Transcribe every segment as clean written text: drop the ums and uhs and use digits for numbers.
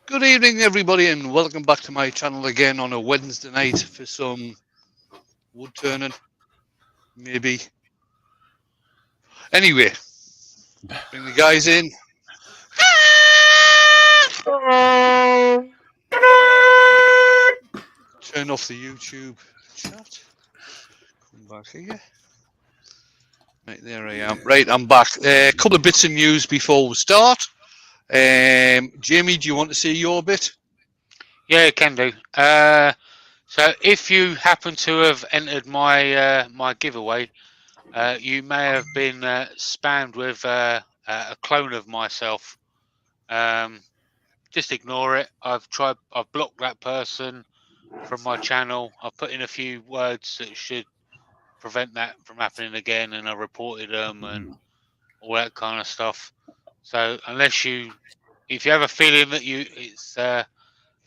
Good evening, everybody, and welcome back to my channel again on a Wednesday night for some wood turning, maybe. Anyway, bring the guys in. Turn off the YouTube chat. Come back here. Right, there I am. Right, I'm back. A couple of bits of news before we start. Jamie, do you want to say your bit? Yeah, it can do. So if you happen to have entered my my giveaway, you may have been spammed with a clone of myself. Just ignore it. I've blocked that person from my channel. I've put in a few words that should prevent that from happening again, and I reported them and all that kind of stuff. So if you have a feeling that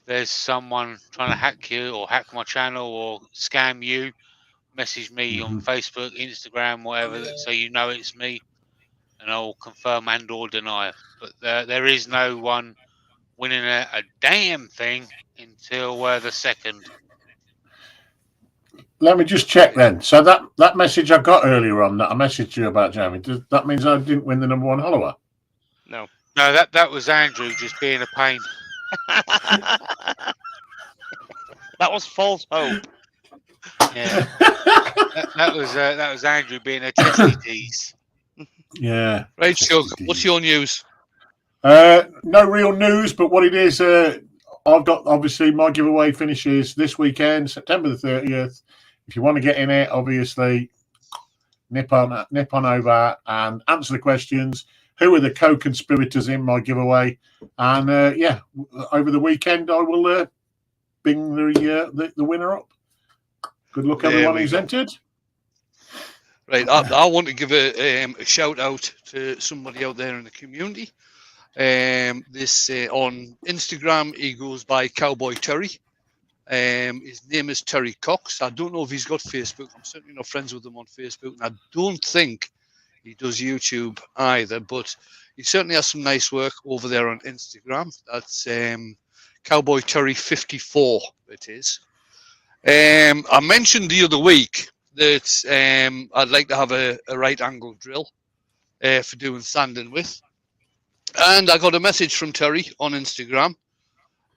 there's someone trying to hack you or hack my channel or scam you, message me on Facebook, Instagram, whatever, so you know it's me, and I'll confirm and or deny. But there is no one winning a damn thing until the 2nd. Let me just check then. So that message I got earlier on that I messaged you about, Jamie, that means I didn't win the number one follower? No, that was Andrew just being a pain. That was false hope. Yeah, that was Andrew being a testy tease. Yeah. Right, Shug, what's your news? No real news, but what it is, I've got, obviously, my giveaway finishes this weekend, September the 30th. If you want to get in it, obviously, nip on over and answer the questions. Who are the co-conspirators in my giveaway? And over the weekend, I will bring the winner up. Good luck, everyone who's entered. Right, I want to give a shout out to somebody out there in the community. This on Instagram, he goes by Cowboy Terry. His name is Terry Cox. I don't know if he's got Facebook. I'm certainly not friends with him on Facebook, and I don't think he does YouTube either. But he certainly has some nice work over there on Instagram. That's Cowboy Terry 54. It is. I mentioned the other week that I'd like to have a right angle drill for doing sanding with. And I got a message from Terry on Instagram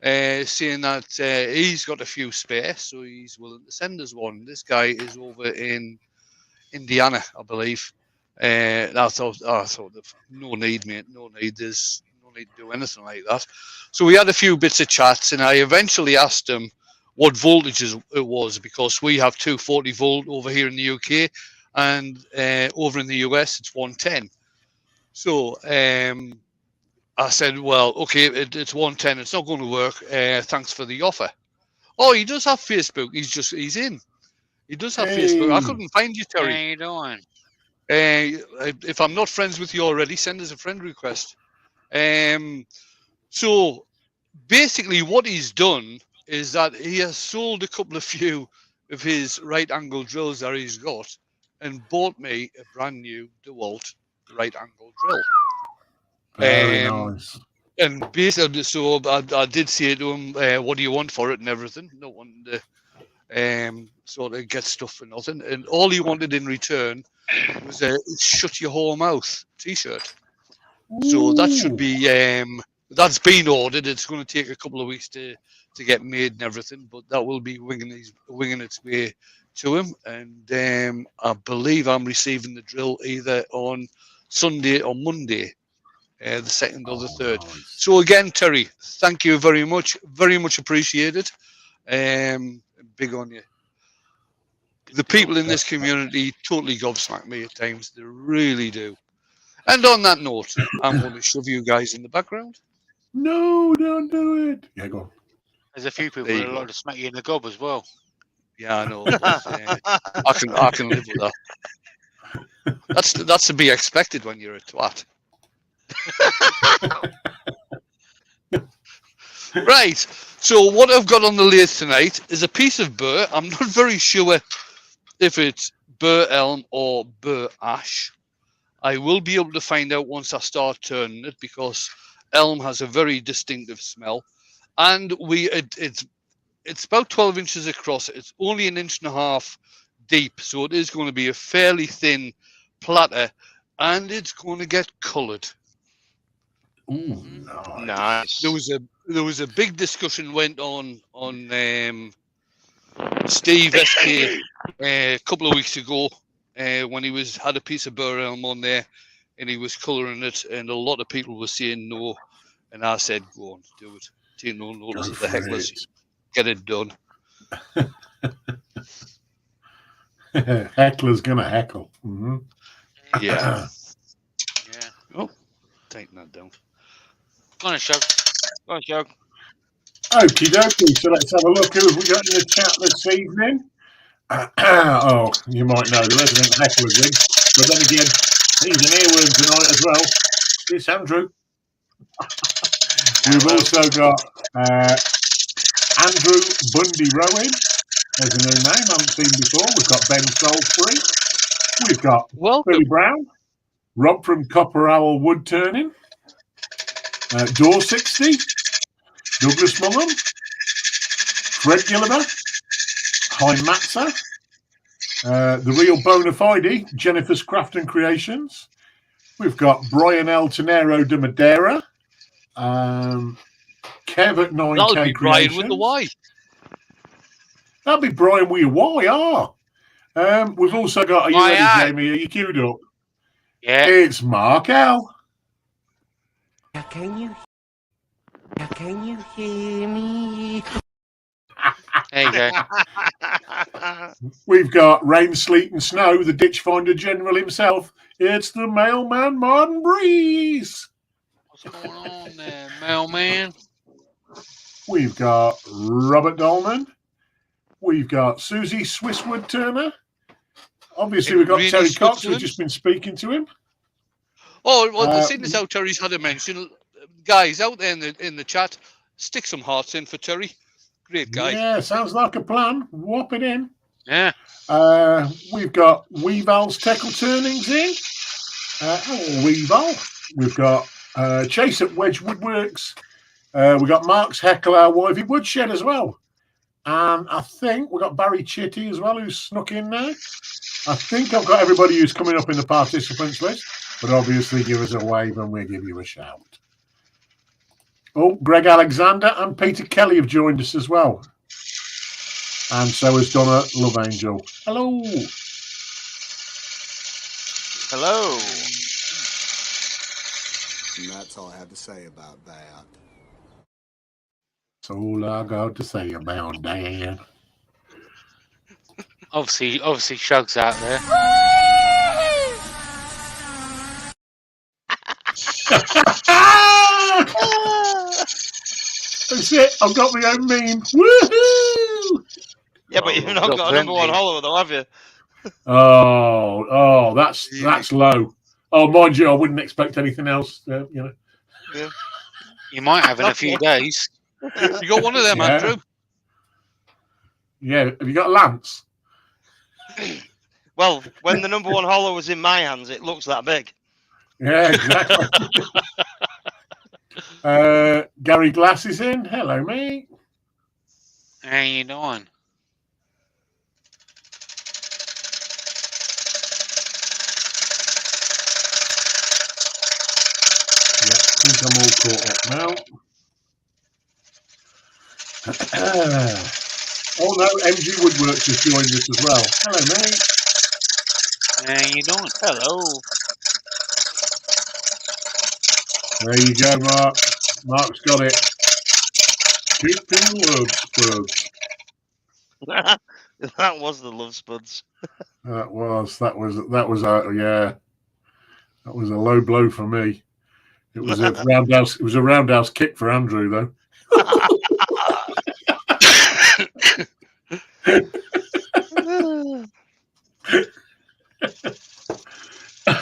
saying that he's got a few spare, so he's willing to send us one. This guy is over in Indiana, I believe. I thought, no need, mate, no need. There's no need to do anything like that. So we had a few bits of chats, and I eventually asked him what voltages it was, because we have 240 volt over here in the UK, and over in the US it's 110. So I said, well, okay, it's 110. It's not going to work. Thanks for the offer. Oh, he does have Facebook. He's in. He does have Facebook. I couldn't find you, Terry. How you doing? If I'm not friends with you already, send us a friend request. So basically what he's done is that he has sold a couple of few of his right angle drills that he's got and bought me a brand new DeWalt right angle drill. Very nice. And basically, so I did say to him, what do you want for it and everything. No one sort of get stuff for nothing. And all he wanted in return was a shut your whole mouth t-shirt. So that should be, that's been ordered. It's going to take a couple of weeks to get made and everything, but that will be winging its way to him. And I believe I'm receiving the drill either on Sunday or Monday. The 2nd or the 3rd. Nice. So again, Terry, thank you very much appreciated. Big on you. The people in this community totally gobsmack me at times. They really do. And on that note, I'm going to shove you guys in the background. No, don't do it. Yeah, go on. There's a few people that like to smack you in the gob as well. Yeah, I know. But, I can live with that. That's to be expected when you're a twat. Right, so what I've got on the lathe tonight is a piece of burr. I'm not very sure if it's burr elm or burr ash. I will be able to find out once I start turning it, because elm has a very distinctive smell and it's about 12 inches across. It's only 1.5 inches deep, so it is going to be a fairly thin platter, and it's going to get coloured. Ooh, Nice. There was a big discussion went on Steve SK a couple of weeks ago when he had a piece of burr elm on there, and he was colouring it, and a lot of people were saying no, and I said, go on, do it. Take no notice of the hecklers. Get it done. Heckler's gonna heckle. Mm-hmm. Yeah. Yeah. Oh, tighten that down. Go on, Shug. Go on, Shug. Okie dokie. So let's have a look who have we got in the chat this evening. Oh, you might know the resident heckler's in, but then again, he's an earworm tonight as well. It's Andrew. We've also got Andrew Bundy Rowan. There's a new name I haven't seen before. We've got Ben Salisbury. We've got Billy Brown. Rob from Copper Owl Woodturning. Door 60. Douglas Mullen. Fred Gilliver. Hein Matza. The Real Bonafide. Jennifer's Craft and Creations. We've got Brian El Tenero de Madeira. Kev at 9K That'll be Brian Creations. with the Y. That'll be Brian with your Y. We've also got, are you ready, Jamie? Are you queued up? Yeah. It's Mark L. Can you hear me? There you go. We've got Rain, Sleet and Snow, the Ditch Finder General himself. It's the Mailman Martin Breeze. What's going on there, mailman? We've got Robert Dolman. We've got Susie Swisswood Turner. Obviously, we've got Really Terry Cox. Switzerland? We've just been speaking to him. Oh, well, seeing as how Terry's had a mention, guys out there in the chat, stick some hearts in for Terry. Great guy. Yeah, sounds like a plan. Whop it in. Yeah. We've got Weeval's Tackle Turnings in. Hello, Weeval. We've got Chase at Wedge Woodworks. We've got Mark's Heckle, our Wivey Woodshed as well. And I think we've got Barry Chitty as well, who's snuck in there. I think I've got everybody who's coming up in the participants list, but obviously give us a wave and we'll give you a shout. Oh, Greg Alexander and Peter Kelly have joined us as well. And so has Donna Love Angel. Hello. Hello. And that's all I have to say about that. That's all I got to say about that. Obviously, Shug's out there. That's it. I've got my own meme. Woohoo! Yeah, but you've not got a number one hollow though, have you? Oh, that's low. Oh, mind you, I wouldn't expect anything else. You know. Yeah. You might have in a few days. You got one of them, Andrew? Yeah. Have you got a lance? Well, when the number one hollow was in my hands, it looks that big. Yeah, exactly. Gary Glass is in. Hello, mate. How you doing? Yeah, I think I'm all caught up now. Oh no, MG Woodworks has joined us as well. Hello, mate. How you doing? Hello. There you go, Mark. Mark's got it. Keeping love spuds. That was the love spuds. That was yeah. That was a low blow for me. It was a roundhouse. It was a roundhouse kick for Andrew, though.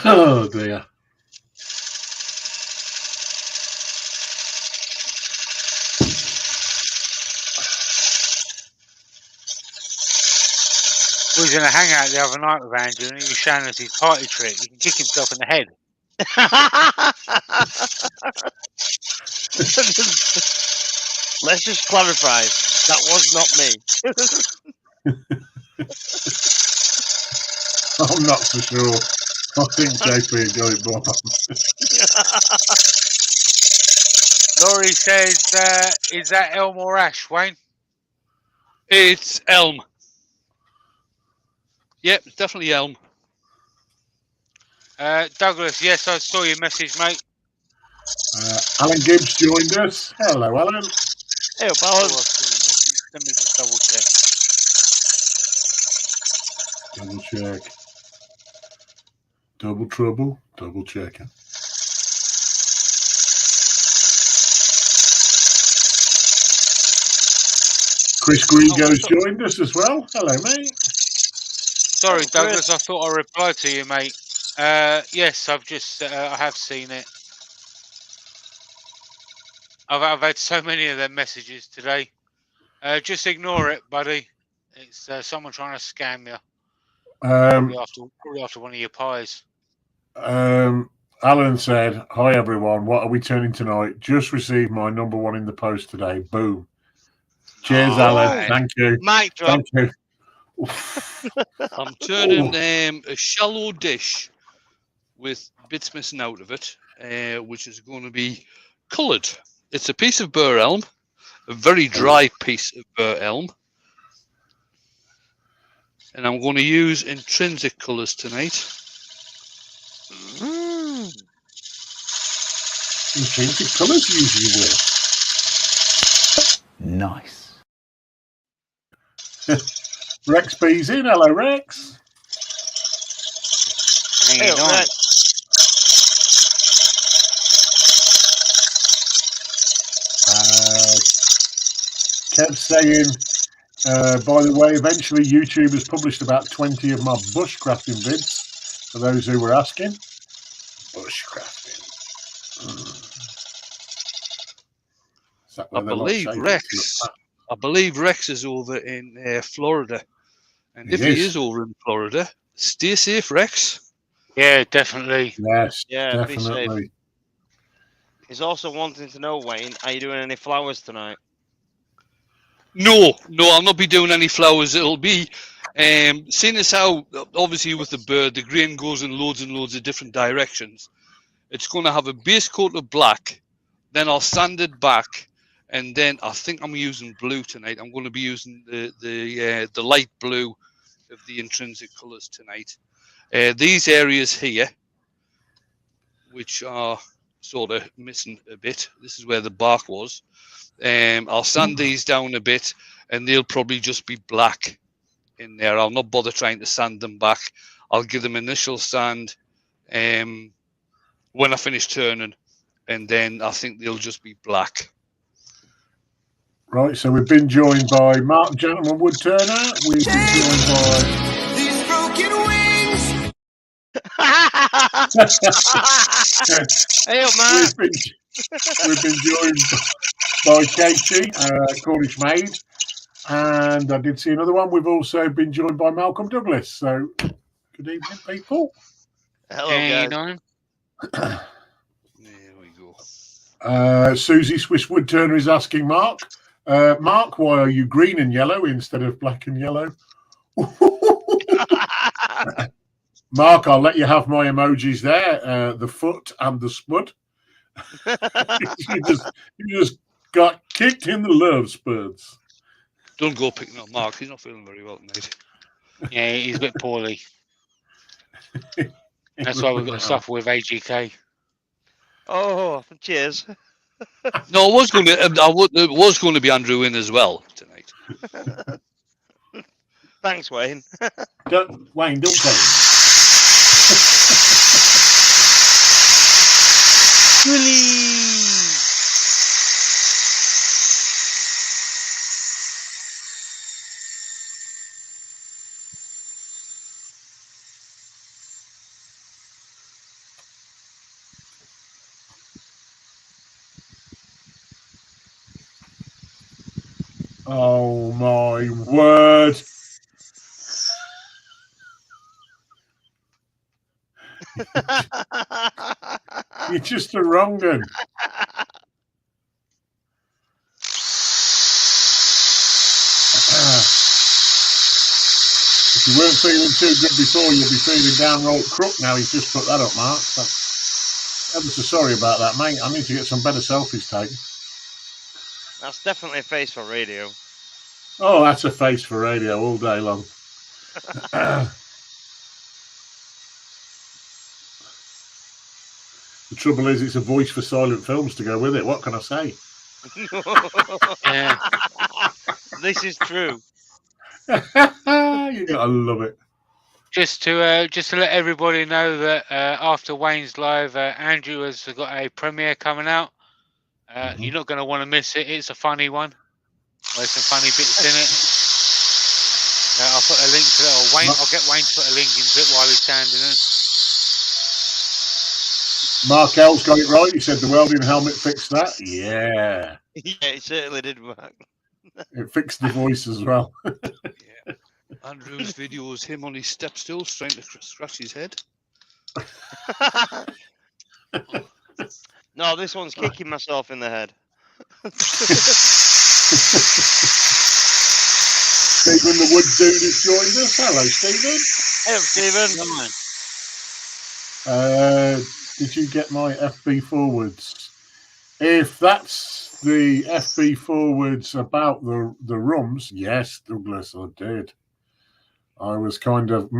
Oh dear. We was in a hangout the other night with Andrew, and he was showing us his party trick. He can kick himself in the head. Let's just clarify. That was not me. I'm not so sure. I think JP got it wrong. Laurie says, is that elm or ash, Wayne? It's elm. Yep, it's definitely elm. Douglas, yes, I saw your message, mate. Alan Gibbs joined us. Hello, Alan. Hey, Oh, I Alan. saw your message. Let me just double check. Double check. Double trouble. Double checking. Chris Greengo's joined us as well. Hello, mate. Sorry, Douglas, I thought I replied to you, mate. Yes, I've just, I have seen it. I've had so many of them messages today. Just ignore it, buddy. It's someone trying to scam you. Probably after one of your pies. Alan said, "Hi everyone, what are we turning tonight? Just received my number one in the post today. Boom. Cheers, Alan. Thank you. Mic drop. Thank you." I'm turning a shallow dish with bits missing out of it, which is going to be coloured. It's a piece of burr elm, a very dry piece of burr elm. And I'm going to use intrinsic colours tonight. Intrinsic colours usually will. Nice. Rex B's in. Hello, Rex. Hey, Rex. Kev saying, by the way, eventually YouTube has published about 20 of my bushcrafting vids, for those who were asking. Bushcrafting. I believe Rex is over in Florida. And if he is over in Florida, stay safe, Rex. Yeah, definitely. Yes, Yeah, be definitely. safe. He's also wanting to know, Wayne, are you doing any flowers tonight? No, I'll not be doing any flowers. It'll be, seeing as how, obviously with the bird, the grain goes in loads and loads of different directions. It's going to have a base coat of black, then I'll sand it back, and then I think I'm using blue tonight. I'm going to be using the light blue of the intrinsic colours tonight. These areas here, which are sort of missing a bit, this is where the bark was. I'll sand these down a bit, and they'll probably just be black in there. I'll not bother trying to sand them back. I'll give them initial sand when I finish turning, and then I think they'll just be black. Right, so we've been joined by Mark Gentleman Woodturner. We've been joined by These broken wings. Hey, man. We've been joined by Katie, Cornish maid, and I did see another one. We've also been joined by Malcolm Douglas. So, good evening, people. Hello, guys. There we go. Susie Swiss Woodturner is asking Mark, Mark, why are you green and yellow instead of black and yellow? Mark, I'll let you have my emojis there, the foot and the spud. you just got kicked in the love spuds. Don't go picking up Mark. He's not feeling very well tonight. Yeah, he's a bit poorly. That's why we've got to suffer with AGK. Oh, cheers. No, it was going to be Andrew in as well tonight. Thanks, Wayne. Wayne, don't tell him. Oh my word. You're just a wrong one. If you weren't feeling too good before, you'll be feeling downright crook now. He's just put that up, Mark. Ever so sorry about that, mate. I need to get some better selfies taken. That's definitely a face for radio. Oh, that's a face for radio all day long. The trouble is, it's a voice for silent films to go with it. What can I say? Yeah. This is true. You gotta love it. Just to let everybody know that after Wayne's live, Andrew has got a premiere coming out. You're not going to want to miss it. It's a funny one. There's some funny bits in it. I'll put a link to it. Or Wayne, I'll get Wayne to put a link into it while he's standing there. Mark L's got it right. He said the welding helmet fixed that. Yeah. Yeah, it certainly did, Mark. It fixed the voice as well. Yeah. Andrew's video is him on his step stools trying to scratch his head. No, this one's kicking myself in the head. Stephen the Wood Dude has joined us. Hello, Stephen. Hey, Stephen. Did you get my FB forwards? If that's the FB forwards about the rums, yes, Douglas, I did. I was kind of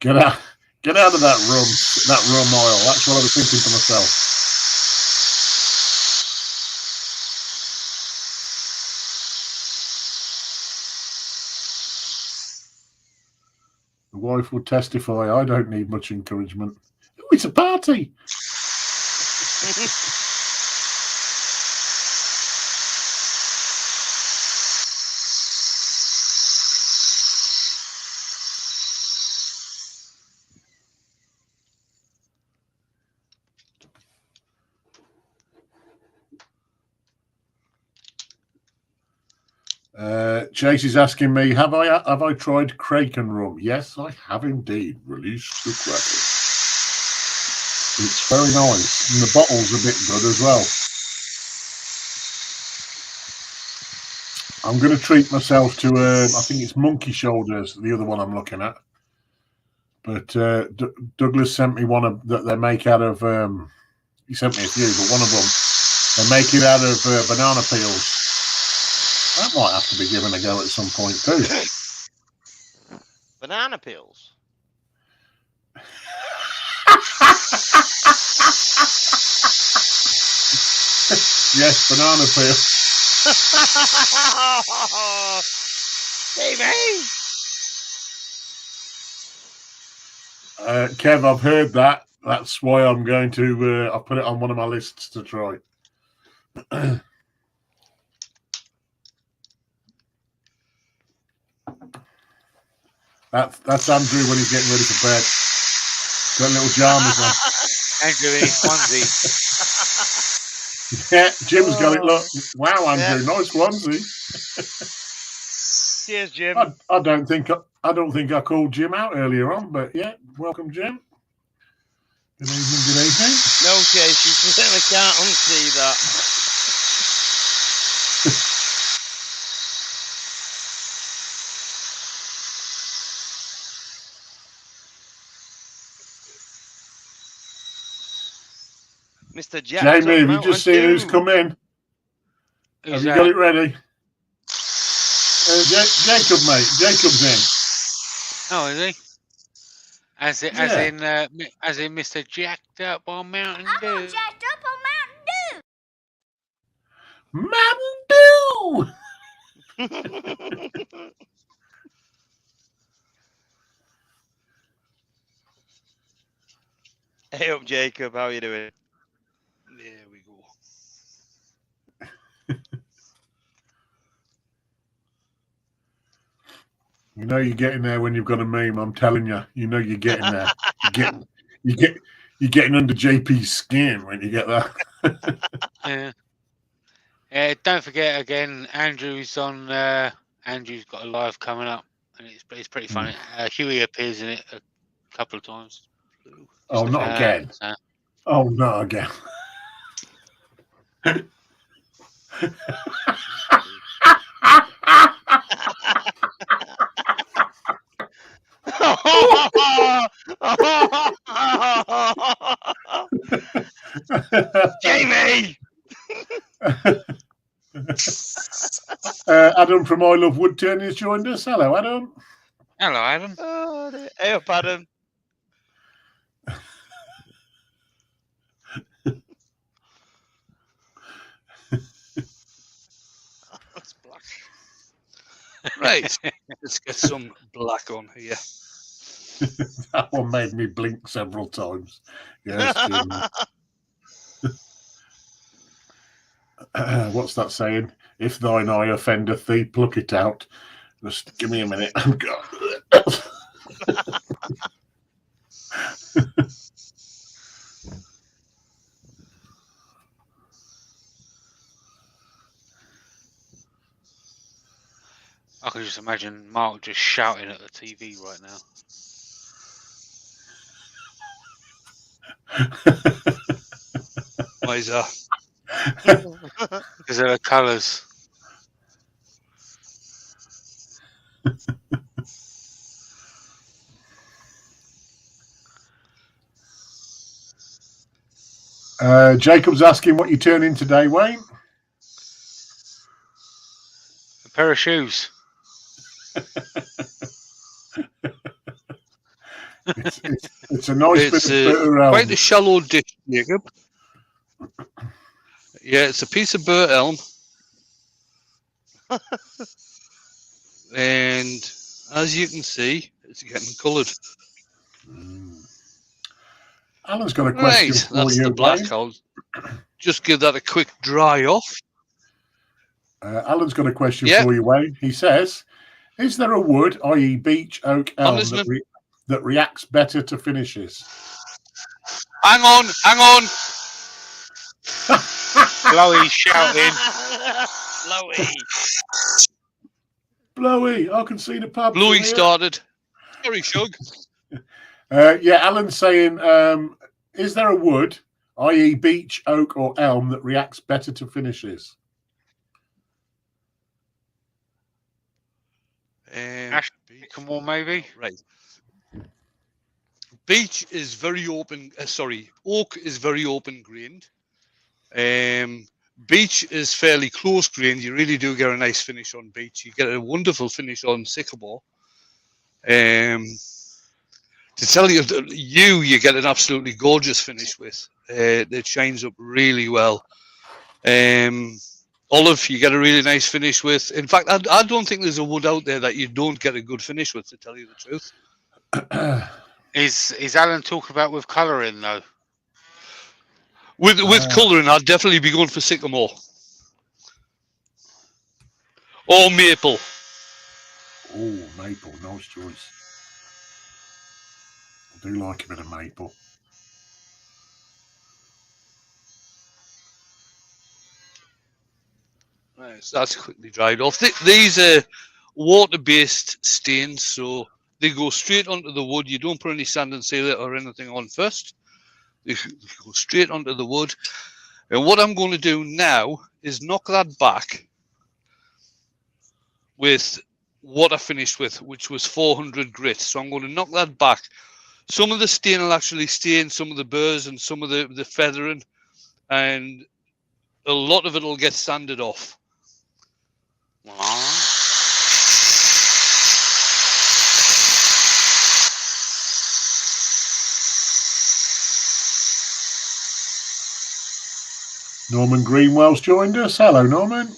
get out of that rum oil. That's what I was thinking to myself. The wife will testify. I don't need much encouragement. Oh, it's a party. Chase is asking me, have I tried Kraken rum? Yes, I have indeed. Release the Kraken. It's very nice, and the bottle's a bit good as well. I'm going to treat myself to I think it's Monkey Shoulders, the other one I'm looking at. But Douglas sent me one that they make out of. He sent me a few, but one of them they make it out of banana peels. That might have to be given a go at some point too. Banana peels. Yes, banana peel. Hey, man. Kev, I've heard that. That's why I'm going to. I'll put it on one of my lists to try. That's Andrew when he's getting ready for bed. Got little jammers on. Andrew in his onesie. Yeah, Jim's got it. Look, wow, Andrew, Yeah. nice onesie. Cheers, Jim. I don't think I called Jim out earlier on, but yeah, welcome, Jim. Good evening, good evening. No, Chase, you certainly can't unsee that. Mr. Jack. Jamie, have you just seen who's come in? Have you got it ready? Jacob, mate. Jacob's in. Oh, is he? As in Mr. Jacked Up on Mountain Dew. I'm all jacked up on Mountain Dew! Hey up, Jacob. How you doing? There we go. You know you're getting there when you've got a meme. I'm telling you. You know you're getting there. You're getting under JP's skin when you get that. Yeah. Don't forget again. Andrew's on. Andrew's got a live coming up, and it's pretty funny. Huey appears in it a couple of times. Oh, not again. So. Oh, not again. Jamie! Adam from I Love Woodturning has joined us. Hello, Adam. Hello, Adam. Oh, dear. Hey up, Adam. That's black. Right, let's get some black on here. That one made me blink several times. Yes, Jim. What's that saying? If thine eye offendeth thee, pluck it out. Just give me a minute. I can just imagine Mark just shouting at the TV right now. Why is that? Because of the colours. Jacob's asking what you're turning today, Wayne. A pair of shoes. It's a nice It's bit of elm. quite a shallow ditch, Jacob. Yeah, it's a piece of burnt elm. And as you can see, it's getting coloured. Alan's got a question Right, for that's you, the black. Wayne. I'll just give that a quick dry off. Alan's got a question Yeah. for you, Wayne. He says, is there a wood, i.e. beech, oak, elm, listening. that reacts better to finishes? Hang on. Blowy shouting. Blowy. Blowy, I can see the pub. Bluey from here. started. Sorry, Shug. Yeah, Alan's saying, is there a wood, i.e. beech, oak, or elm, that reacts better to finishes? Ash, more maybe. Right. Beech is very open. Oak is very open grained. Beech is fairly close grained. You really do get a nice finish on beech. You get a wonderful finish on sycamore. To tell you, you get an absolutely gorgeous finish with. It shines up really well. Olive, you get a really nice finish with. In fact, I don't think there's a wood out there that you don't get a good finish with, to tell you the truth. Is Alan talking about with colouring though? With colouring, I'd definitely be going for sycamore. Or maple. Oh, maple, nice choice. I do like a bit of maple. Right, so that's quickly dried off. These are water-based stains, so they go straight onto the wood. You don't put any sand and sealer or anything on first. They go straight onto the wood. And what I'm going to do now is knock that back with what I finished with, which was 400 grit. So I'm going to knock that back. Some of the stain will actually stain some of the burrs and some of the feathering, and a lot of it will get sanded off. Norman Greenwell's joined us. Hello, Norman.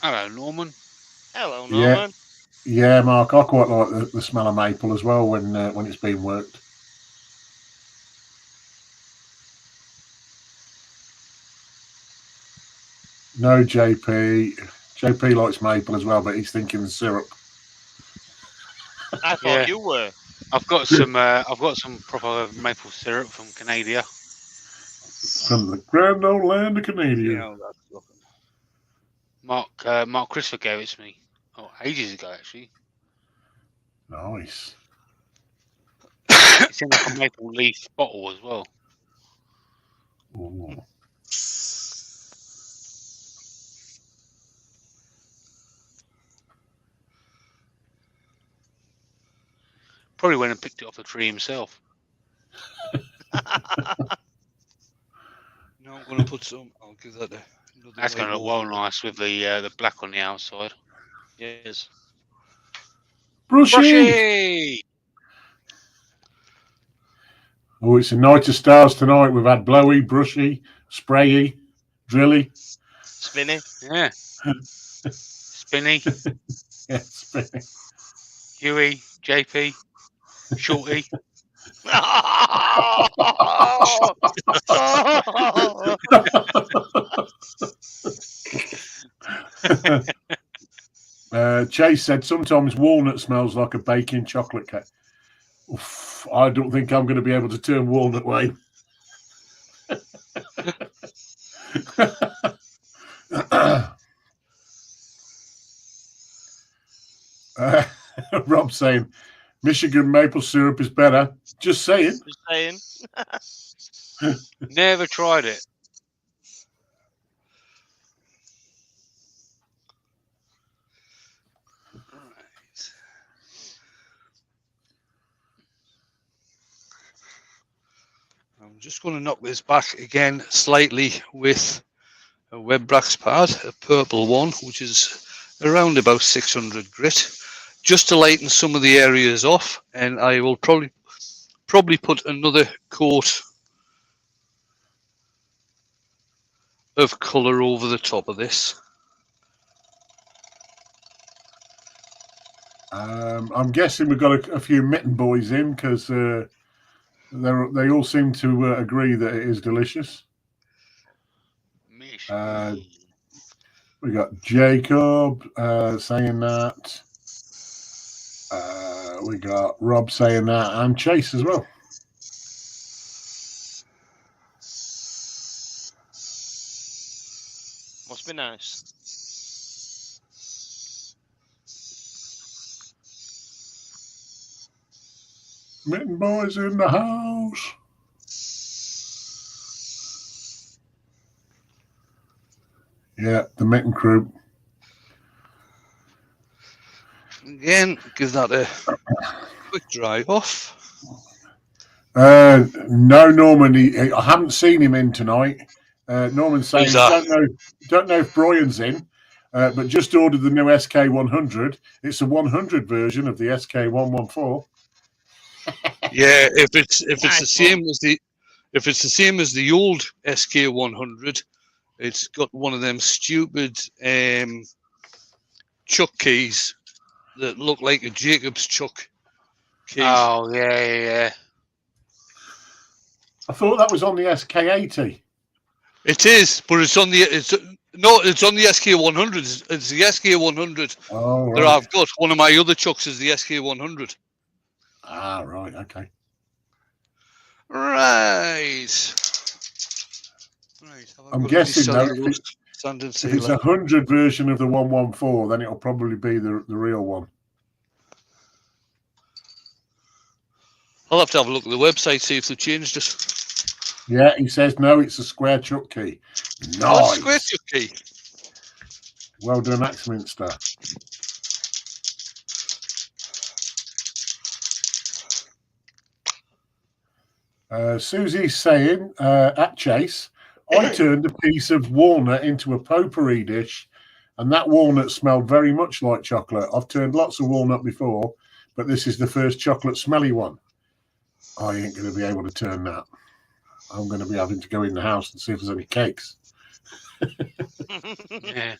Hello, Norman. Hello, Norman. Yeah, Mark, I quite like the smell of maple as well when it's been worked. No, JP. JP likes maple as well, but he's thinking syrup. I thought you were. I've got some proper maple syrup from Canada. From the grand old land of Canada. Yeah, that's looking. Mark Christopher gave it to me. Oh, ages ago actually. Nice. It's in like a maple leaf bottle as well. Ooh. Probably went and picked it off the tree himself. No, I'm going to put some. I'll give that another. That's going to white look well over it. nice with the black on the outside. Yes. Brushy. Brushy! Oh, it's a night of stars tonight. We've had blowy, brushy, sprayy, drilly. Spinny. Yeah. Spinny, Yeah, spinny. Huey, JP, Shorty. Chase said sometimes walnut smells like a baking chocolate cake. Oof, I don't think I'm going to be able to turn walnut way. Rob saying Michigan maple syrup is better. Just saying. Just saying. Never tried it. I'm just going to knock this back again slightly with a Webbrax pad, a purple one, which is around about 600 grit, just to lighten some of the areas off. And I will probably put another coat of colour over the top of this. I'm guessing we've got a few mitten boys in because they all seem to agree that it is delicious. We got Jacob saying that. We got Rob saying that, and Chase as well. Must be nice. Mitten boys in the house. Yeah, the mitten crew. Again, give that a quick dry off. No, Norman. I haven't seen him in tonight. Norman saying don't know if Brian's in, but just ordered the new SK100. It's a 100 version of the SK114. Yeah, if it's Nice the same as the old SK100, it's got one of them stupid chuck keys that look like a Jacob's chuck key. Oh, yeah. I thought that was on the SK80. It is, but it's on the SK100. It's the SK100 Oh, right. that I've got. One of my other chucks is the SK100. Ah, right. Okay. Right. I'm guessing though, if it's a 100 version of the 114, then it'll probably be the real one. I'll have to have a look at the website, see if they've changed it. Yeah, he says no, it's a square chuck key. Nice. Oh, it's a square chuck key. Well done, Axminster. Susie's saying at Chase, I turned a piece of walnut into a potpourri dish, and that walnut smelled very much like chocolate. I've turned lots of walnut before, but this is the first chocolate smelly one. I ain't going to be able to turn that. I'm going to be having to go in the house and see if there's any cakes. Yeah.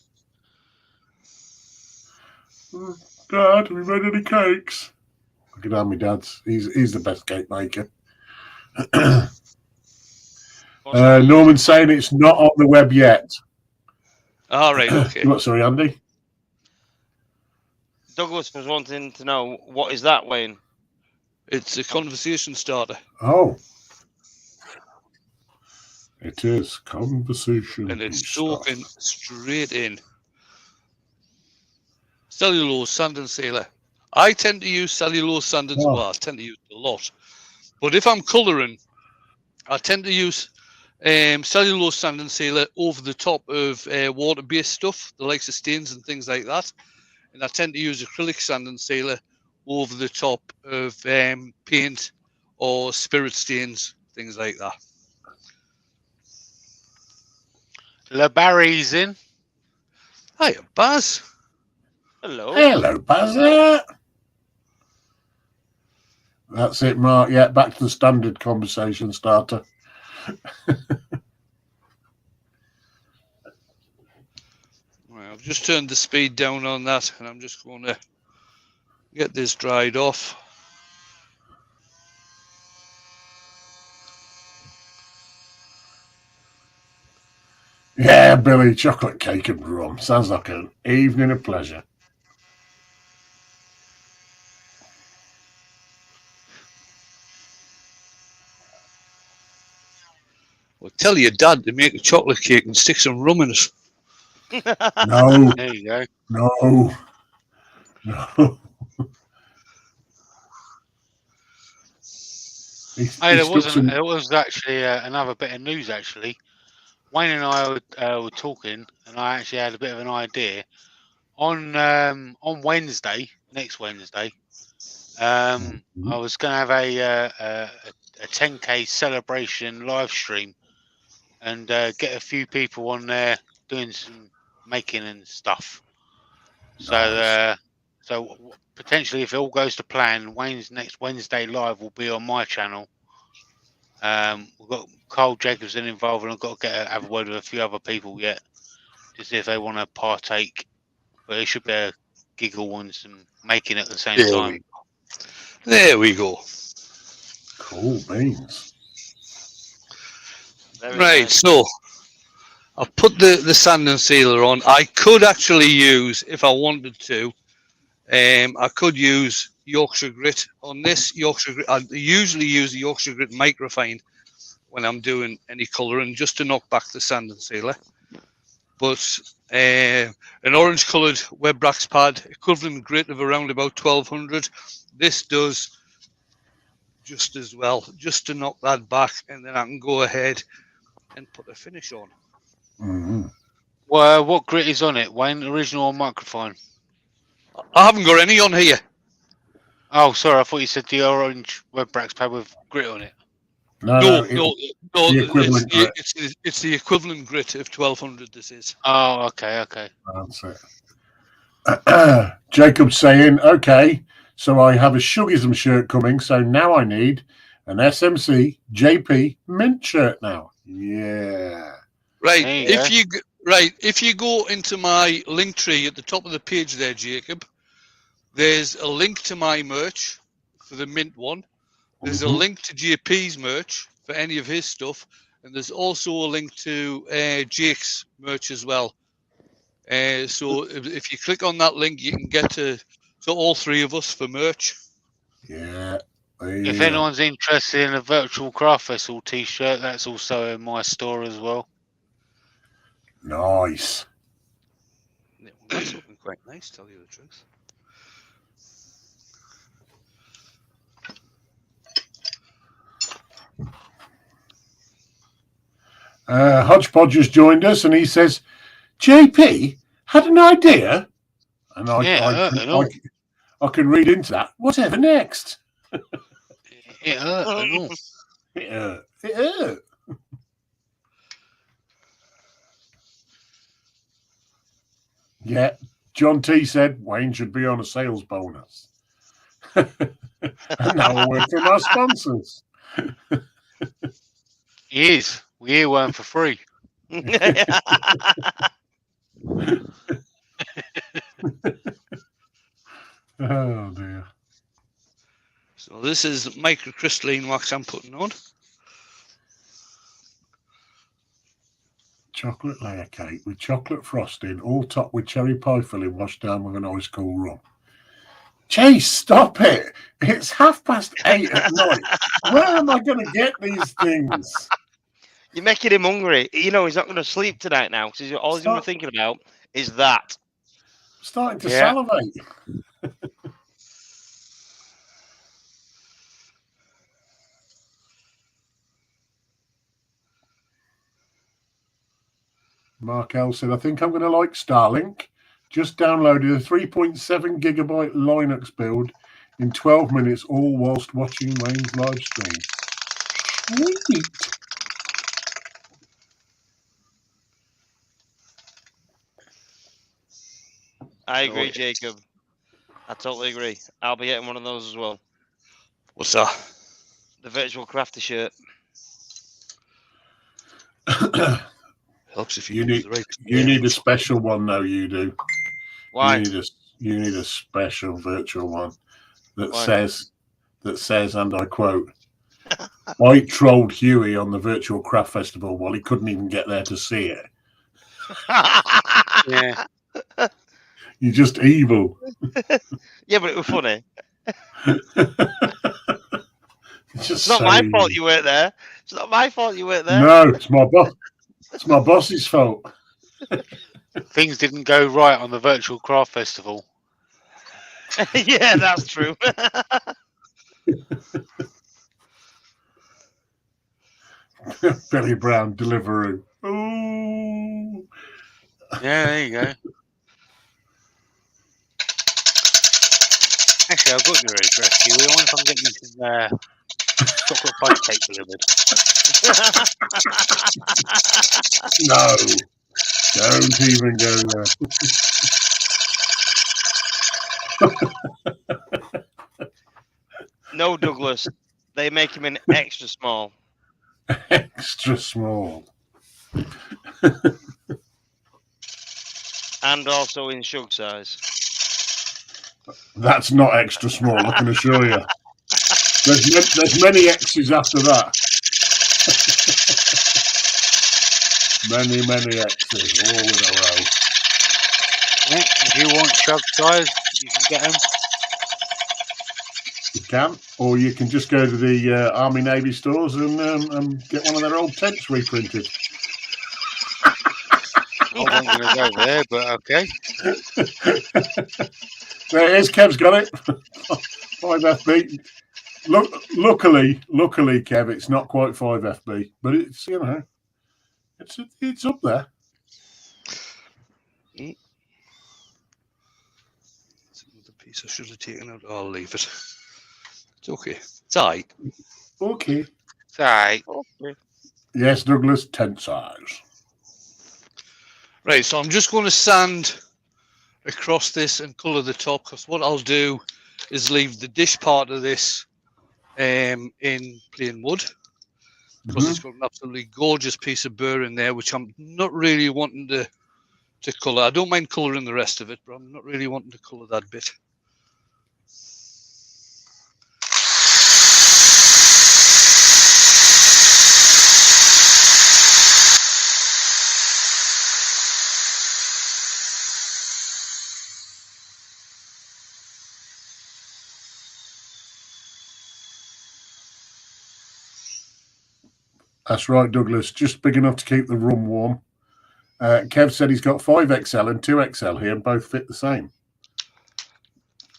Dad, have we made any cakes? I could have my dad's. He's the best cake maker. Norman's saying it's not on the web yet. All right, okay. What, sorry, Andy? Douglas was wanting to know, what is that, Wayne? It's a conversation starter. Oh. It is conversation. And it's soaking straight in. Cellulose sand and sealer. I tend to use cellulose sand and well, I tend to use it a lot. But if I'm colouring, I tend to use cellulose sand and sealer over the top of water-based stuff, the likes of stains and things like that. And I tend to use acrylic sand and sealer over the top of paint or spirit stains things like that. Barry's in. Hiya, Baz. Hello. Hello, Buzzer. That's it, Mark. Yeah, back to the standard conversation starter. Right, I've just turned the speed down on that, and I'm just going to get this dried off. Yeah, Billy, chocolate cake and rum. Sounds like an evening of pleasure. Well, tell your dad to make a chocolate cake and stick some rum in it. No, There you go. no. Hey, there was actually another bit of news. Actually, Wayne and I were talking, and I actually had a bit of an idea. On Wednesday, next Wednesday, I was going to have a 10K celebration live stream, and get a few people on there doing some making and stuff. So, so potentially, if it all goes to plan, Wayne's next Wednesday live will be on my channel. We've got Carl Jacobson involved, and I've got to have a word with a few other people yet to see if they want to partake. But it should be a giggle and some making at the same time. There we go. Cool beans. Very Right, nice. so I've put the sand and sealer on. I could actually use, if I wanted to, I could use Yorkshire grit on this. Yorkshire grit. I usually use the Yorkshire grit microfine when I'm doing any colouring, just to knock back the sand and sealer. But an orange coloured Webrax pad, equivalent grit of around about 1200. This does just as well, just to knock that back, and then I can go ahead and put a finish on. Mm-hmm. Well, what grit is on it, Wayne? Original or microfine? I haven't got any on here. Oh, sorry, I thought you said the orange Webrax pad with grit on it. No, the equivalent grit. It's the equivalent grit of 1200. This is. Oh, okay. That's it. Jacob's saying, okay, so I have a Sugism shirt coming, so now I need an SMC JP mint shirt now. Yeah. Right. If you go into my link tree at the top of the page there, Jacob, there's a link to my merch for the mint one. There's a link to JP's merch for any of his stuff, and there's also a link to Jake's merch as well. So if you click on that link, you can get to all three of us for merch. Yeah. If anyone's interested in a virtual craft vessel t-shirt, that's also in my store as well. Nice. Yeah, well, that's looking quite nice, tell you the truth. Hodgepodge has joined us, and he says, JP had an idea, and I can read into that. Whatever next? It hurt. I know. It hurt. Yeah, John T said Wayne should be on a sales bonus. And now a word from our sponsors. He is. We hear one for free. Oh dear. So this is microcrystalline wax I'm putting on. Chocolate layer cake with chocolate frosting, all topped with cherry pie filling washed down with an ice cool rum. Chase, stop it. It's 8:30 at night. Where am I going to get these things? You're making him hungry. You know, he's not going to sleep tonight now because all he's going to be thinking about is that. Starting to salivate. Mark L said, I think I'm going to like Starlink. Just downloaded a 3.7 gigabyte Linux build in 12 minutes, all whilst watching Wayne's live stream. Neat. I agree, Jacob. I totally agree. I'll be getting one of those as well. What's that? The virtual crafter shirt. Helps if you You use need the right. you need a special one, though. You do. Why? You need a special virtual one that Why? says, and I quote, "I trolled Huey on the virtual craft festival while he couldn't even get there to see it. Yeah. You're just evil." Yeah, but it was funny. Just It's not so my evil. fault you weren't there. It's not my fault you weren't there. No, it's my boss. It's my boss's fault. Things didn't go right on the virtual craft festival. Yeah, that's true. Billy Brown Deliveroo. Ooh. Yeah, there you go. Actually, I've got your address. You want if I'm getting some chocolate fudge cake delivered? No, don't even go there. No, Douglas. They make him an extra small. Extra small. And also in shug size. That's not extra small, I can assure you. There's many X's after that. many X's, all in a row. Yeah, if you want chug size, you can get them. You can, or you can just go to the Army Navy stores and get one of their old tents reprinted. I wasn't going to go there, but okay. There it is. Kev's got it. 5 FB. Luckily, Kev, it's not quite 5 FB, but it's it's up there. It's another piece I should have taken out. I'll leave it. It's okay. It's all right. Okay. It's all right. Okay. Yes, Douglas, tent size. Right, so I'm just going to sand across this and colour the top, because what I'll do is leave the dish part of this in plain wood, because it's got an absolutely gorgeous piece of burr in there, which I'm not really wanting to colour. I don't mind colouring the rest of it, but I'm not really wanting to colour that bit. That's right, Douglas. Just big enough to keep the room warm. Kev said he's got 5XL and 2XL here, and both fit the same.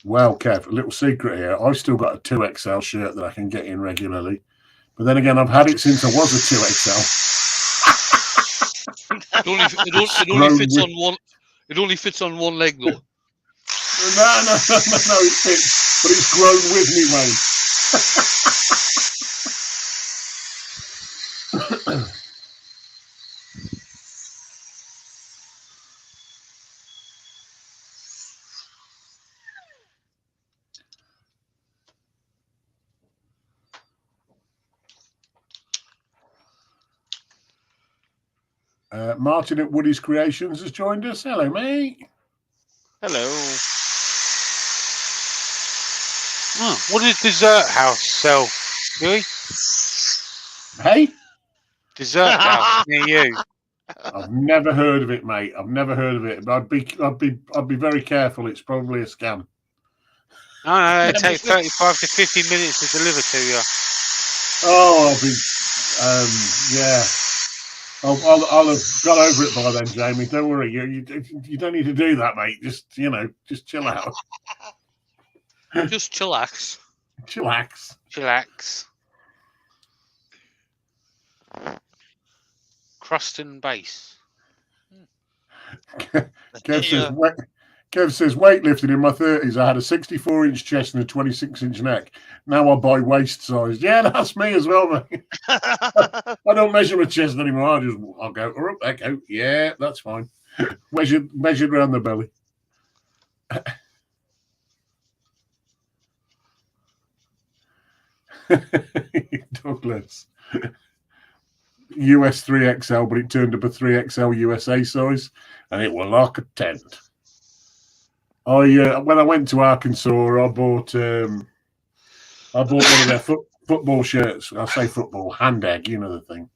Well, Kev, a little secret here. I've still got a 2XL shirt that I can get in regularly. But then again, I've had it since I was a 2XL. It only fits on one. It only fits on one leg, though. No, it fits. But it's grown with me, Wayne. Martin at Woody's Creations has joined us. Hello, mate. Hello. Oh, what does Dessert House sell, Huey? Hey? Dessert House near you. I've never heard of it, mate. I've never heard of it. But I'd be very careful. It's probably a scam. No, it takes 35 to 50 minutes to deliver to you. Oh, I'll be, yeah. I'll have got over it by then, Jamie. Don't worry. You don't need to do that, mate. Just chill out. Just chillax. Chillax. Crust and base. Kev Kev says, weightlifting in my 30s, I had a 64-inch chest and a 26-inch neck. Now I buy waist size. Yeah, that's me as well, mate. I don't measure my chest anymore. I'll go, up, that go. Yeah, that's fine. Measured around the belly. Douglas. US 3XL, but it turned up a 3XL USA size, and it was like a tent. When I went to Arkansas, I bought one of their football shirts. I say football, hand egg, you know the thing.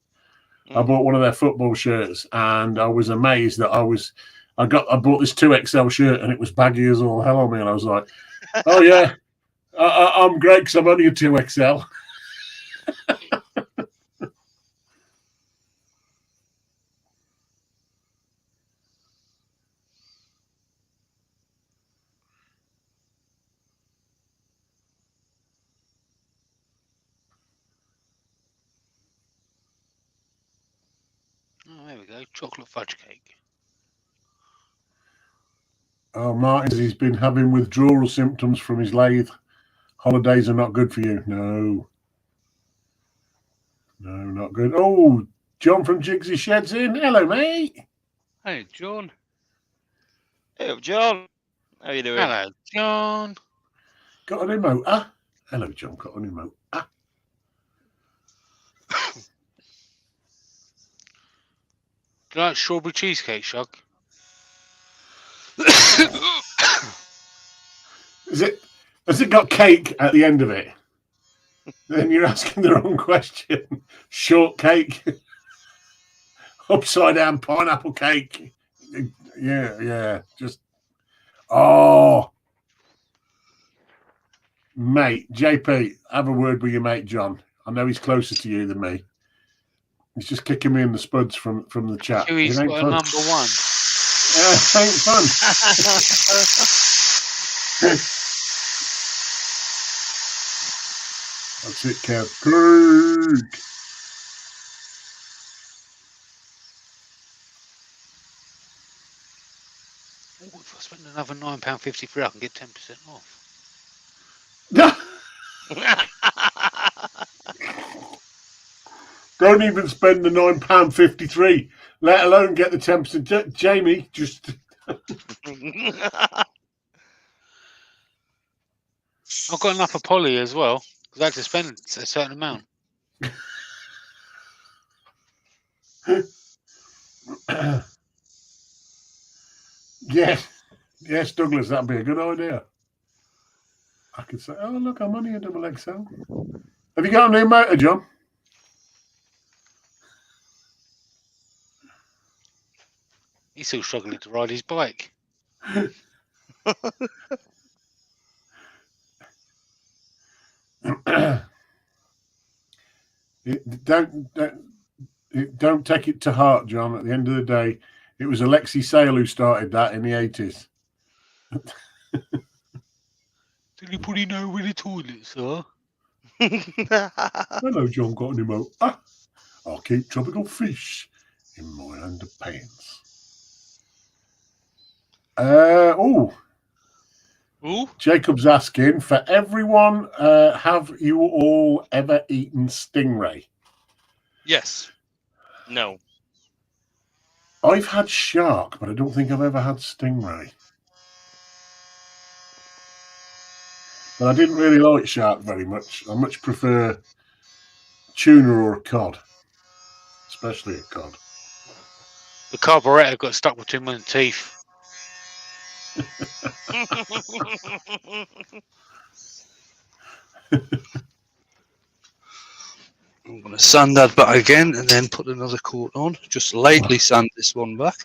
I bought one of their football shirts, and I was amazed that I bought this 2XL shirt, and it was baggy as all hell on me, and I was like, oh yeah, I'm great because I'm only a 2XL. Oh, there we go. Chocolate fudge cake. Oh, Martin, he's been having withdrawal symptoms from his lathe. Holidays are not good for you. No, not good. Oh, John from Jigsy Shed's in. Hello, mate. Hey, John. Hey, John. How you doing? Hello, John. Got an emote. Hello, John. Got an emote. Do you like strawberry cheesecake, Shug? Has it got cake at the end of it? Then you're asking the wrong question. Shortcake, upside down pineapple cake. Yeah. Just mate, JP, have a word with your mate John. I know he's closer to you than me. He's just kicking me in the spuds from the chat. Huey's It ain't got a fun. number one. It ain't fun. That's it, Kev. Cake. Oh, if I spend another £9.53, I can get 10% off. Don't even spend the £9.53, let alone get the 10%. Jamie, just I've got enough of Polly as well, because I had to spend a certain amount. yes, Douglas, that'd be a good idea. I could say, oh look, I'm only a double XL. Have you got a new motor, John? He's still struggling to ride his bike. Don't take it to heart, John. At the end of the day, it was Alexei Sale who started that in the 80s. Did anybody know where the toilets are? Hello, John. Got an emote. I'll keep tropical fish in my underpants. Jacob's asking, for everyone, have you all ever eaten stingray? Yes. No. I've had shark, but I don't think I've ever had stingray. But I didn't really like shark very much. I much prefer tuna or a cod, especially a cod. The carburettor got stuck between my teeth. I'm going to sand that back again and then put another coat on. Just lightly sand this one back.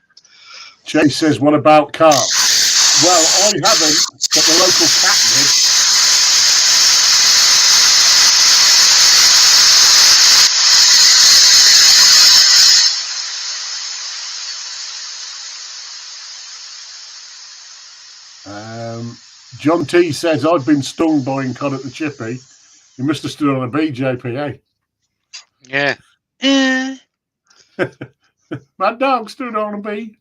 Chase says, what about carp? Well, I haven't, but the local cat did. John T says, I've been stung buying cod at the chippy. You must have stood on a BJP, Yeah. My dog stood on a bee.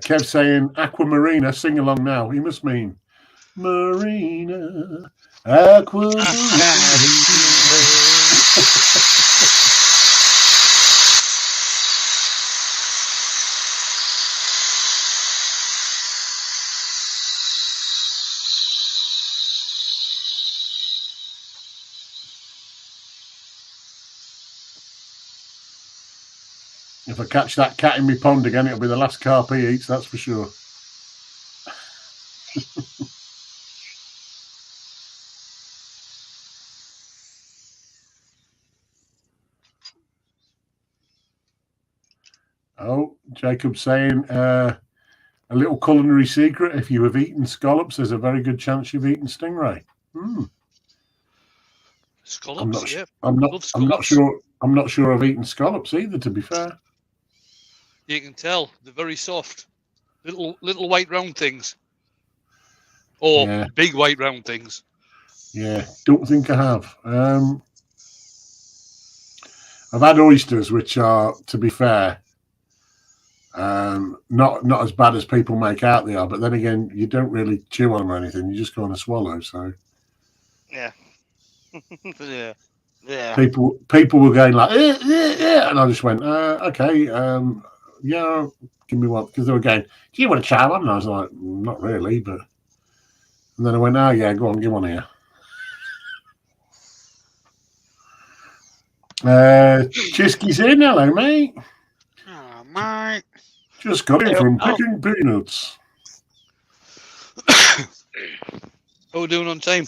Kev saying Aquamarina, sing along now. He must mean Marina, Aquamarina. If I catch that cat in my pond again, it'll be the last carp he eats, that's for sure. Oh, Jacob's saying a little culinary secret. If you have eaten scallops, there's a very good chance you've eaten stingray. Scallops, yeah. I'm not sure I've eaten scallops either, to be fair. You can tell they're very soft. Little white round things. Or Yeah. big white round things. Yeah, don't think I have. I've had oysters, which are, to be fair, not as bad as people make out they are. But then again, you don't really chew on them or anything. You just go on a swallow. So Yeah. Yeah. people were going like, and I just went, okay, yeah, give me one, because they were going, do you want to try one? And I was like, not really, but. And then I went, oh yeah, go on, give one here. Chisky's in, hello mate. Oh, mate. Just got in from picking peanuts. How are we doing on time?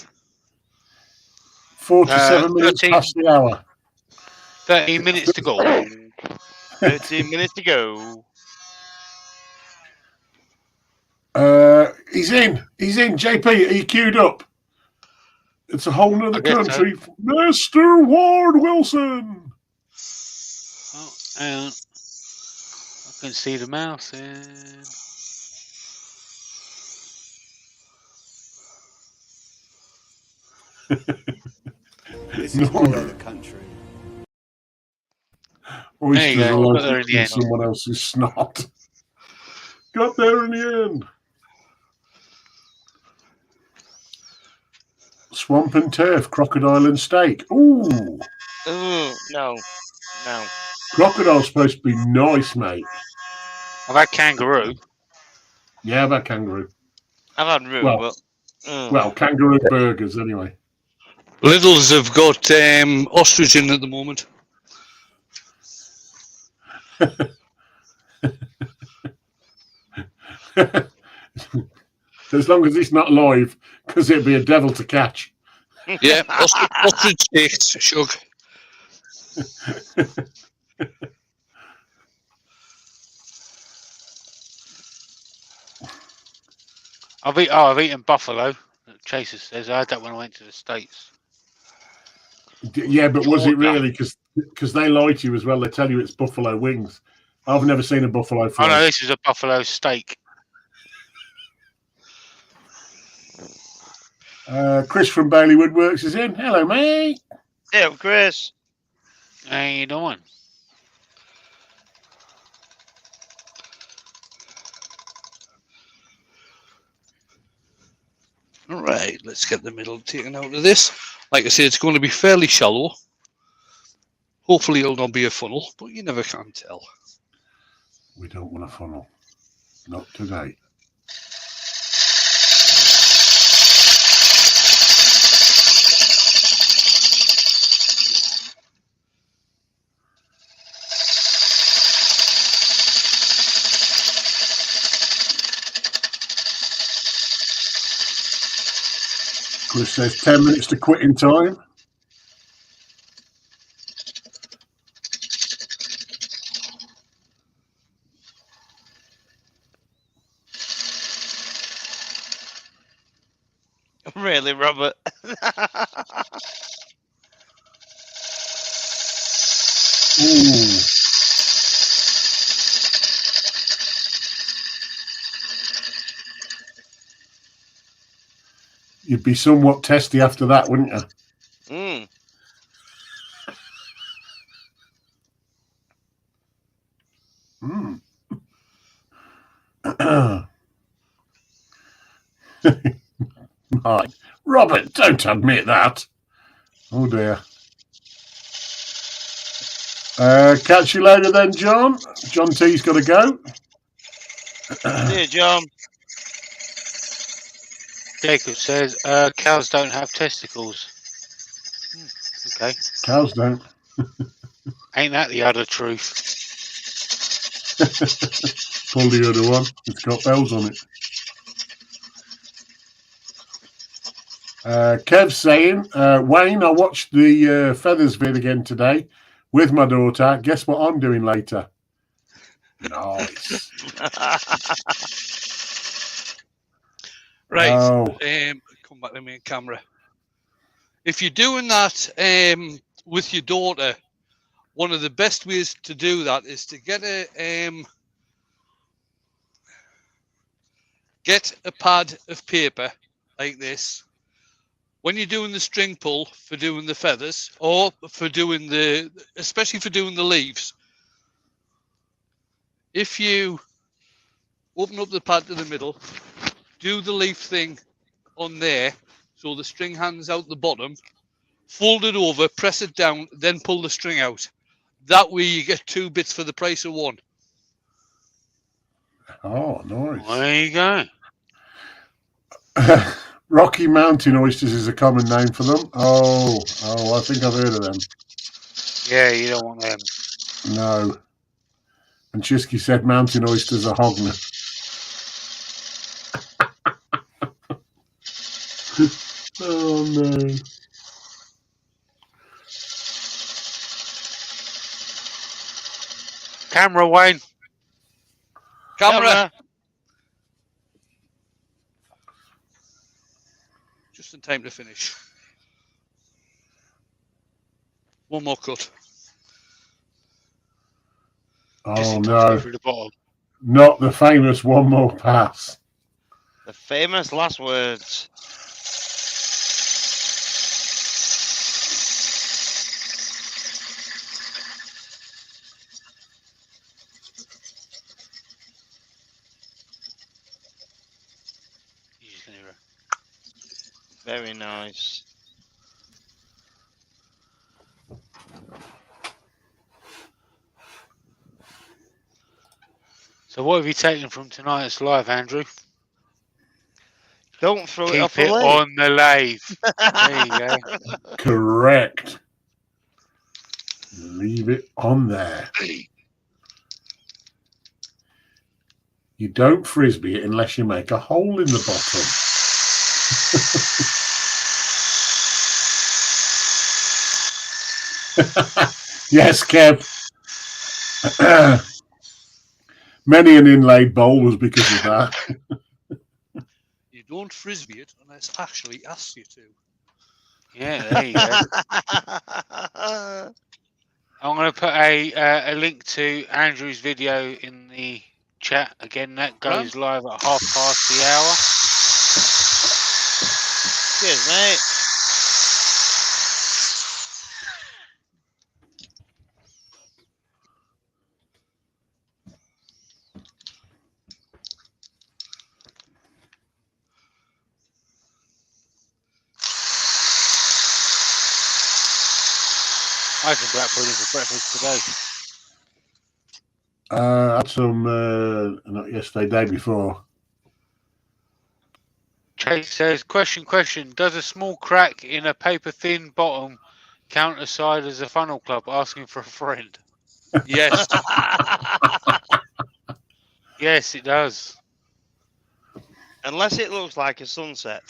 47 minutes 13. past the hour. 13 minutes to go. 13 minutes to go. He's in. JP, are you queued up? It's a whole nother country. So. Mr. Ward Wilson. Oh, I can see the mouse. And... This is all over the country. Oysters are like someone else's snot. Got there in the end. Swamp and turf, crocodile and steak. Ooh. Ooh, no. Crocodile's supposed to be nice, mate. I've had kangaroo. Yeah, I've had kangaroo. I've had roux, well, kangaroo burgers anyway. Lidl's have got ostrich in at the moment. As long as it's not live, because it'd be a devil to catch. Yeah, ostrich steaks, shug. I've eaten buffalo. Chaser says I had that when I went to the States. Yeah, but was it really? Because they lie to you as well. They tell you it's buffalo wings. I've never seen a buffalo fry. Oh no, this is a buffalo steak. Chris from Bailey Woodworks is in. Hello, mate. Yeah, Chris. How you doing? All right, let's get the middle taken out of this. Like I said, it's going to be fairly shallow. Hopefully it'll not be a funnel, but you never can tell. We don't want a funnel. Not today. Chris says 10 minutes to quit in time. Really, Robert? Ooh. You'd be somewhat testy after that, wouldn't you? Hi. Robert, don't admit that. Oh dear. Catch you later then, John. John T's got to go. See you, John. Jacob says cows don't have testicles. Okay. Cows don't. Ain't that the other truth? Pull the other one. It's got bells on it. Kev's saying, Wayne, I watched the feathers vid again today with my daughter. Guess what I'm doing later? Nice. Right. Oh. Come back to me in camera. If you're doing that with your daughter, one of the best ways to do that is to get a pad of paper like this. When you're doing the string pull for doing the feathers, or for doing especially for doing the leaves, if you open up the pad to the middle, do the leaf thing on there, so the string hangs out the bottom, fold it over, press it down, then pull the string out. That way you get 2 bits for the price of 1. Oh, nice. There you go. Rocky Mountain oysters is a common name for them. Oh, I think I've heard of them. Yeah, you don't want them. No. And Chisky said mountain oysters are hogna. Oh, no. Camera, Wayne. Camera. Just in time to finish. One more cut. Oh, no. Through the bottom. Not the famous one more pass. The famous last words. Very nice. So what have you taken from tonight's live, Andrew? Don't throw it Keep off it the lathe. on the lathe. There you go. Correct. Leave it on there. You don't frisbee it unless you make a hole in the bottom. Yes, Kev. Many an inlaid bowl was because of that. You don't frisbee it unless Ashley asks you to. Yeah, there you go. I'm going to put a link to Andrew's video in the chat. Again, that goes live at past the hour. Cheers, mate. I had some black pudding for breakfast today. I had some not yesterday, day before. Chase says, question. Does a small crack in a paper-thin bottom count aside as a funnel club asking for a friend? Yes. Yes, it does. Unless it looks like a sunset.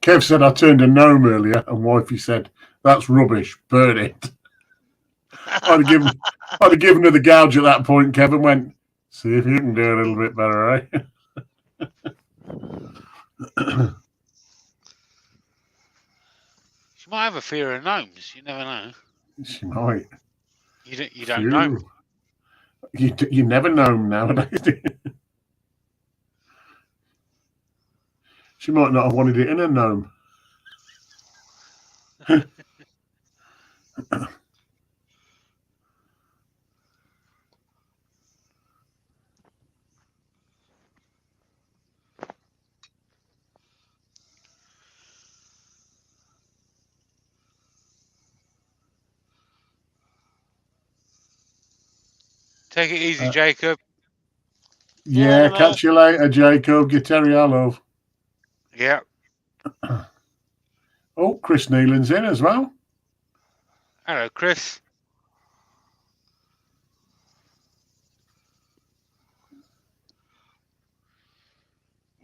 Kev said I turned a gnome earlier, and wifey said, "That's rubbish. Burn it." I'd have given her the gouge at that point. Kevin went, "See if you can do a little bit better, eh?" She might have a fear of gnomes. You never know. She might. You don't know. You never know nowadays. Do you? She might not have wanted it in a gnome. Take it easy, Jacob. Yeah, Yeah, catch you later, Jacob. Get Terry, I love. Yeah. Oh, Chris Nealon's in as well. Hello, Chris.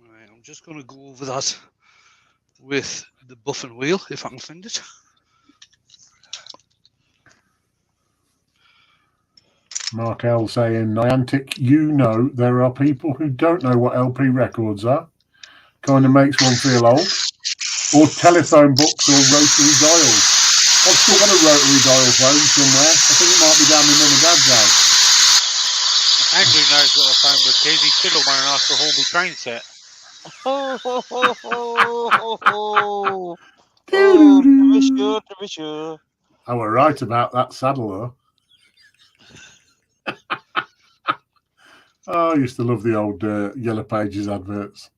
Right, I'm just going to go over that with the buffing wheel, if I can find it. Mark L saying, Niantic, you know there are people who don't know what LP records are. Kind of makes one feel old. Or telephone books or rotary dials. I've still got a rotary dial phone somewhere. I think it might be down my mum and dad's house. Andrew knows what a phone book is. He's still on and asked for Hornby train set. To be sure. I were right about that saddle, though. Oh, I used to love the old Yellow Pages adverts.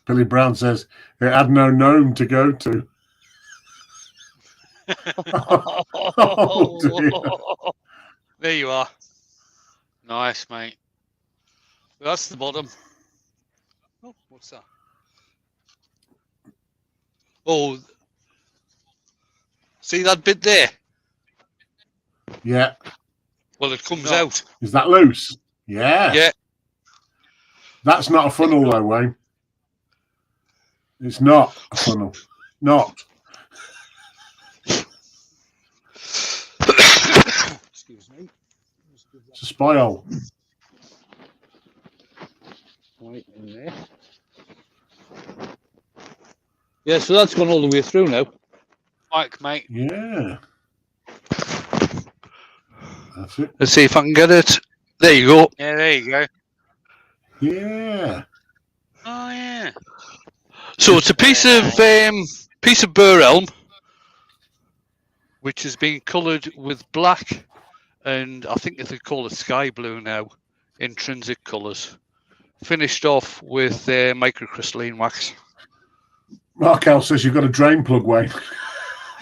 Billy Brown says it had no gnome to go to. Oh, dear. There you are. Nice, mate. That's the bottom. Oh, what's that? Oh, see that bit there? Yeah. Well, it comes No. out. Is that loose? Yeah. Yeah. That's not a funnel, though, Wayne. It's not a funnel. Not. Excuse me. It's a spiral. Right in there. Yeah, so that's gone all the way through now. Mike, mate. Yeah. That's it. Let's see if I can get it. There you go. Yeah, there you go. Yeah. Oh, yeah. So it's a piece of burr elm, which has been coloured with black, and I think they call it sky blue now, intrinsic colours. Finished off with microcrystalline wax. Mark L says you've got a drain plug, Wayne.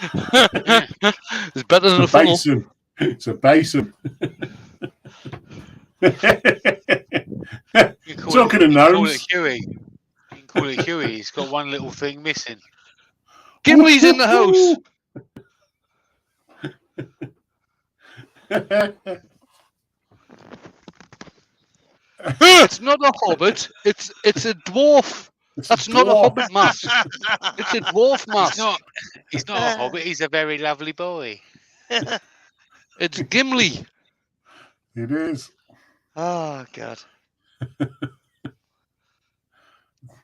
It's better than a It's a funnel. basin. It's a basin. You can Talking of you can call gnomes. it Huey. You can call it Huey. He's got one little thing missing. Gimli's in the house. It's not a hobbit. It's a dwarf. That's not a hobbit mask. It's a dwarf mask. He's not a hobbit. He's a very lovely boy. It's Gimli. It is. Oh, God.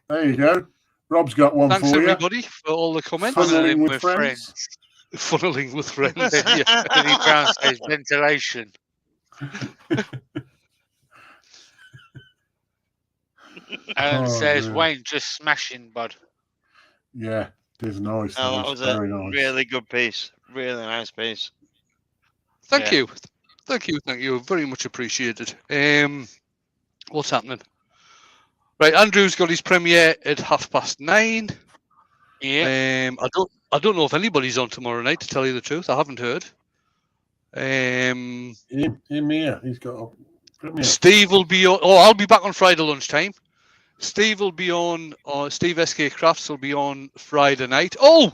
There you go. Rob's got one Thanks for you. everybody for all the comments. Funneling with with friends. Funneling with friends. Yeah. Billy Brown says ventilation. Alan Oh, says, dear. Wayne, just smashing, bud. Yeah, it is nice. Oh, that was a very nice. really good piece. Really nice piece. Thank Yeah. you. Thank you. Very much appreciated. What's happening? Right, Andrew's got his premiere at 9:30. Yeah. I don't know if anybody's on tomorrow night, to tell you the truth. I haven't heard. Him here. He's got a premiere. Steve will be on. Oh, I'll be back on Friday lunchtime. Steve will be on. Steve SK Crafts will be on Friday night. Oh,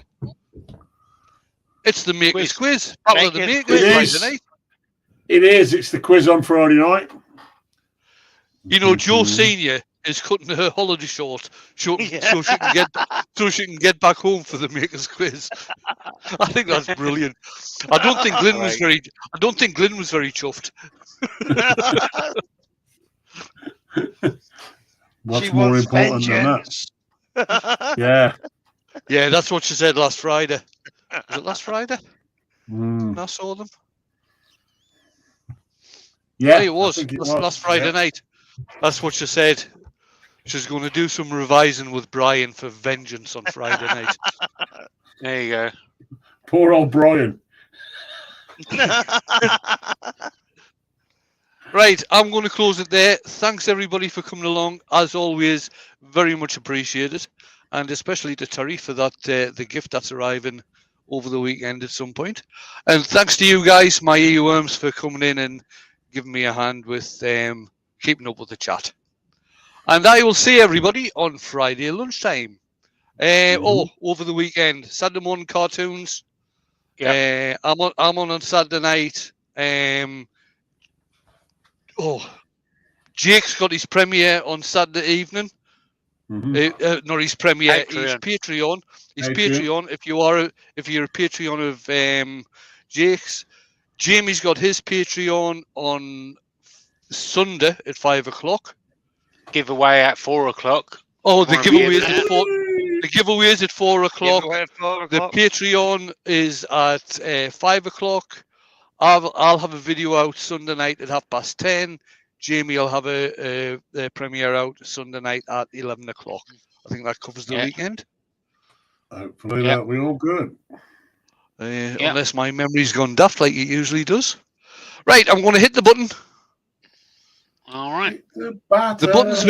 it's the Makers Quiz. Battle of the Makers Makers It Friday is. night. It is. It's the quiz on Friday night. You know, Joe Senior is cutting her holiday short, so she can get back home for the Makers Quiz. I think that's brilliant. I don't think Glyn was very chuffed. What's She more wants important than that? Yeah. Yeah, that's what she said last Friday. Was it last Friday? Mm. I saw them. Yeah. It was. I think it Last Friday yeah. night. That's what she said. She's going to do some revising with Brian for vengeance on Friday night. There you go. Poor old Brian. Right, I'm going to close it there. Thanks everybody for coming along. As always, very much appreciated, and especially to Terry for that the gift that's arriving over the weekend at some point. And thanks to you guys, my earworms, for coming in and giving me a hand with keeping up with the chat. And I will see everybody on Friday lunchtime. Over the weekend, Saturday morning cartoons. Yeah. I'm on Saturday night. Jake's got his premiere on Saturday evening. Not his premiere, his Patreon. His Patreon. If you're a Patreon of Jake's, Jamie's got his Patreon on Sunday at 5 o'clock. Giveaway at 4 o'clock. Oh, the giveaway is at 4. The giveaway is at 4 o'clock. The Patreon is at 5 o'clock. I'll have a video out Sunday night at 10:30. Jamie will have a premiere out Sunday night at 11 o'clock. I think that covers the weekend. Hopefully that'll be all good. Unless my memory's gone daft like it usually does. Right, I'm going to hit the button. All right. The button. The button's